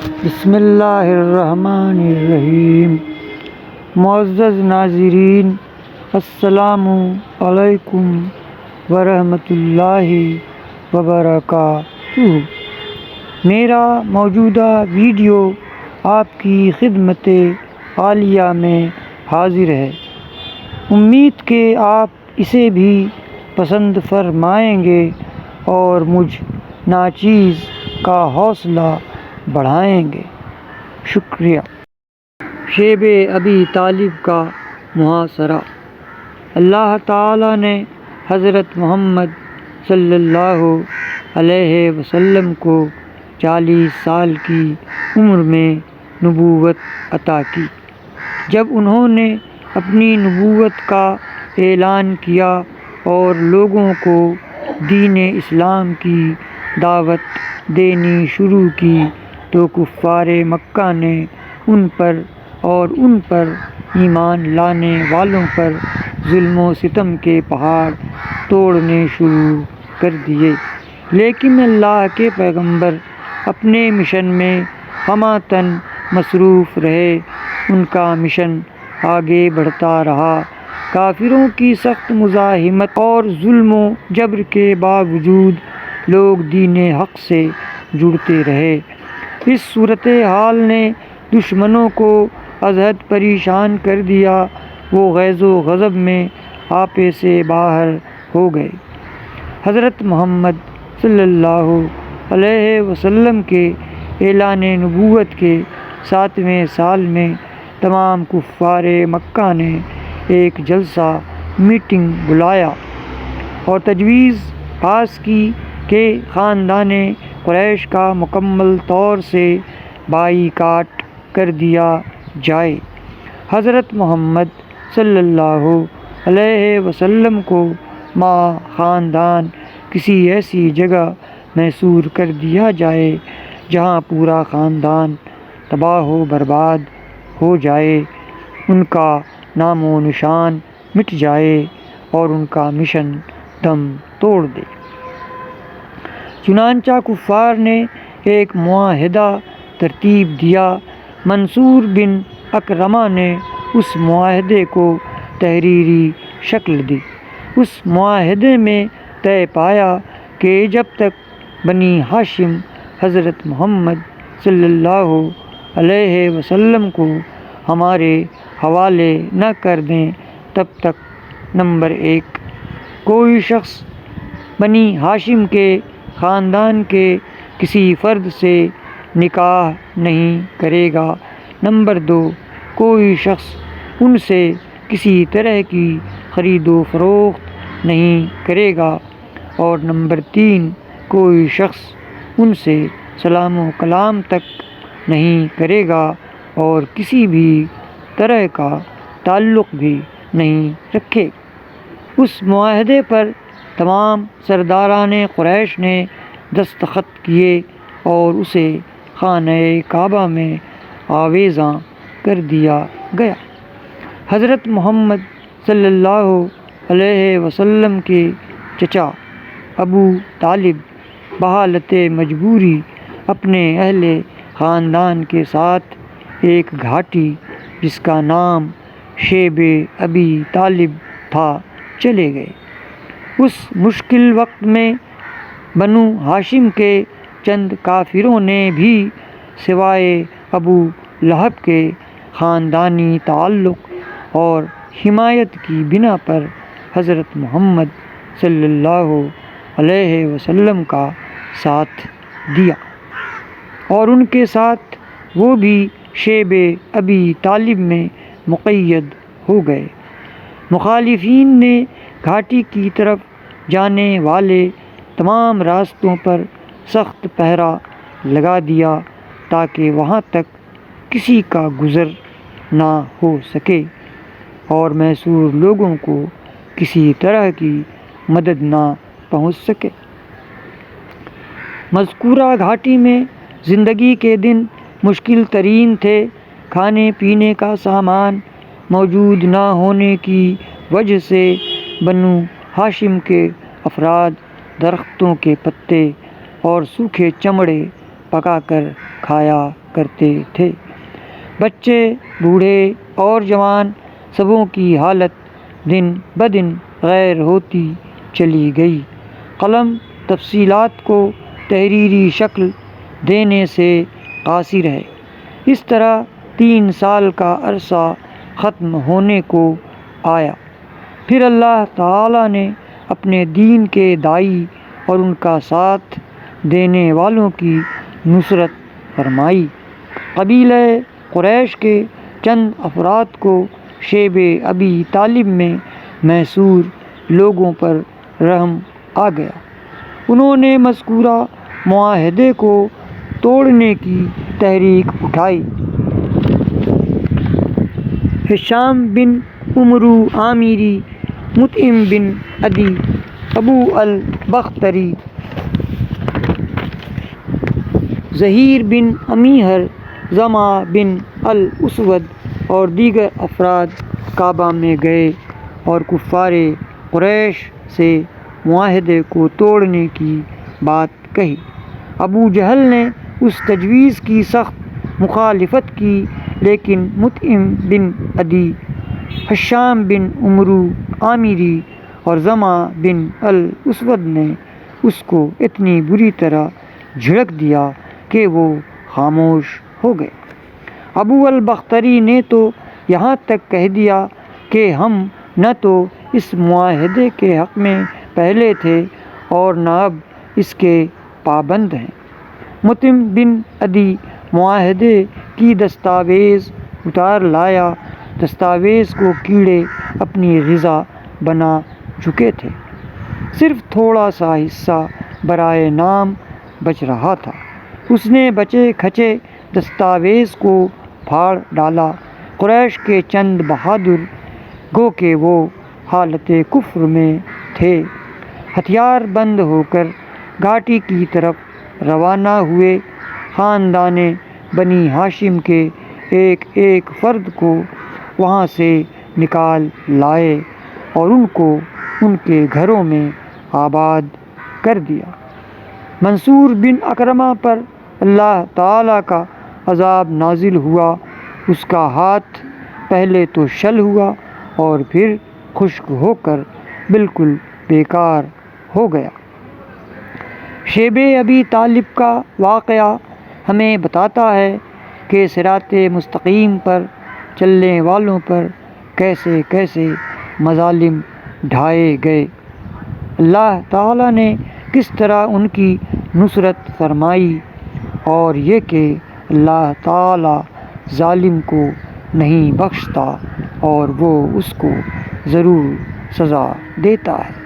بسم اللہ الرحمن الرحیم۔ معزز ناظرین، السلام علیکم ورحمۃ اللہ وبرکاتہ۔ میرا موجودہ ویڈیو آپ کی خدمت عالیہ میں حاضر ہے۔ امید کہ آپ اسے بھی پسند فرمائیں گے اور مجھ ناچیز کا حوصلہ بڑھائیں گے۔ شکریہ۔ شیب ابی طالب کا محاصرہ۔ اللہ تعالیٰ نے حضرت محمد صلی اللہ علیہ وسلم کو 40 سال کی عمر میں نبوت عطا کی۔ جب انہوں نے اپنی نبوت کا اعلان کیا اور لوگوں کو دین اسلام کی دعوت دینی شروع کی تو کفار مکہ نے ان پر اور ان پر ایمان لانے والوں پر ظلم و ستم کے پہاڑ توڑنے شروع کر دیے، لیکن اللہ کے پیغمبر اپنے مشن میں ہمہ مصروف رہے۔ ان کا مشن آگے بڑھتا رہا۔ کافروں کی سخت مزاحمت اور ظلم و جبر کے باوجود لوگ دین حق سے جڑتے رہے۔ اس صورتحال نے دشمنوں کو از حد پریشان کر دیا۔ وہ غیظ و غضب میں آپے سے باہر ہو گئے۔ حضرت محمد صلی اللہ علیہ وسلم کے اعلان نبوت کے 7ویں سال میں تمام کفار مکہ نے ایک جلسہ میٹنگ بلایا اور تجویز پاس کی کہ خاندان قریش کا مکمل طور سے بائیکاٹ کر دیا جائے۔ حضرت محمد صلی اللہ علیہ وسلم کو خاندان کسی ایسی جگہ محصور کر دیا جائے جہاں پورا خاندان تباہ و برباد ہو جائے، ان کا نام و نشان مٹ جائے اور ان کا مشن دم توڑ دے۔ چنانچہ کفار نے ایک معاہدہ ترتیب دیا۔ منصور بن اکرمہ نے اس معاہدے کو تحریری شکل دی۔ اس معاہدے میں طے پایا کہ جب تک بنی ہاشم حضرت محمد صلی اللہ علیہ وسلم کو ہمارے حوالے نہ کر دیں تب تک نمبر 1 کوئی شخص بنی ہاشم کے خاندان کے کسی فرد سے نکاح نہیں کرے گا، نمبر 2 کوئی شخص ان سے کسی طرح کی خرید و فروخت نہیں کرے گا، اور نمبر 3 کوئی شخص ان سے سلام و کلام تک نہیں کرے گا اور کسی بھی طرح کا تعلق بھی نہیں رکھے گا۔ اس معاہدے پر تمام سرداران قریش نے دستخط کیے اور اسے خانہ کعبہ میں آویزاں کر دیا گیا۔ حضرت محمد صلی اللہ علیہ وسلم کے چچا ابو طالب بحالت مجبوری اپنے اہل خاندان کے ساتھ ایک گھاٹی جس کا نام شیب ابی طالب تھا چلے گئے۔ اس مشکل وقت میں بنو ہاشم کے چند کافروں نے بھی سوائے ابو لہب کے خاندانی تعلق اور حمایت کی بنا پر حضرت محمد صلی اللہ علیہ وسلم کا ساتھ دیا، اور ان کے ساتھ وہ بھی شیب ابی طالب میں مقید ہو گئے۔ مخالفین نے گھاٹی کی طرف جانے والے تمام راستوں پر سخت پہرا لگا دیا تاکہ وہاں تک کسی کا گزر نہ ہو سکے اور محصور لوگوں کو کسی طرح کی مدد نہ پہنچ سکے۔ مذکورہ گھاٹی میں زندگی کے دن مشکل ترین تھے۔ کھانے پینے کا سامان موجود نہ ہونے کی وجہ سے بنو ہاشم کے افراد درختوں کے پتے اور سوکھے چمڑے پکا کر کھایا کرتے تھے۔ بچے، بوڑھے اور جوان سبوں کی حالت دن بدن غیر ہوتی چلی گئی۔ قلم تفصیلات کو تحریری شکل دینے سے قاصر ہے۔ اس طرح 3 سال کا عرصہ ختم ہونے کو آیا۔ پھر اللہ تعالیٰ نے اپنے دین کے داعی اور ان کا ساتھ دینے والوں کی نصرت فرمائی۔ قبیلہ قریش کے چند افراد کو شیب ابی طالب میں محصور لوگوں پر رحم آ گیا۔ انہوں نے مذکورہ معاہدے کو توڑنے کی تحریک اٹھائی۔ ہشام بن عمرو عامری، مطعم بن عدی، ابو البختری، زہیر بن امیہر، زمع بن الاسود اور دیگر افراد کعبہ میں گئے اور کفار قریش سے معاہدے کو توڑنے کی بات کہی۔ ابو جہل نے اس تجویز کی سخت مخالفت کی، لیکن مطعم بن عدی، ہشام بن عمرو عامری اور زمع بن الاسود نے اس کو اتنی بری طرح جھڑک دیا کہ وہ خاموش ہو گئے۔ ابو البختری نے تو یہاں تک کہہ دیا کہ ہم نہ تو اس معاہدے کے حق میں پہلے تھے اور نہ اب اس کے پابند ہیں۔ مطعم بن عدی معاہدے کی دستاویز اتار لایا۔ دستاویز کو کیڑے اپنی غذا بنا چکے تھے، صرف تھوڑا سا حصہ برائے نام بچ رہا تھا۔ اس نے بچے کھچے دستاویز کو پھاڑ ڈالا۔ قریش کے چند بہادر، گو کہ وہ حالت کفر میں تھے، ہتھیار بند ہو کر گھاٹی کی طرف روانہ ہوئے۔ خاندان بنی ہاشم کے ایک ایک فرد کو وہاں سے نکال لائے اور ان کو ان کے گھروں میں آباد کر دیا۔ منصور بن اکرمہ پر اللہ تعالیٰ کا عذاب نازل ہوا۔ اس کا ہاتھ پہلے تو شل ہوا اور پھر خشک ہو کر بالکل بیکار ہو گیا۔ شیب ابی طالب کا واقعہ ہمیں بتاتا ہے کہ صراط مستقیم پر چلنے والوں پر کیسے کیسے مظالم ڈھائے گئے، اللہ تعالیٰ نے کس طرح ان کی نصرت فرمائی، اور یہ کہ اللہ تعالیٰ ظالم کو نہیں بخشتا اور وہ اس کو ضرور سزا دیتا ہے۔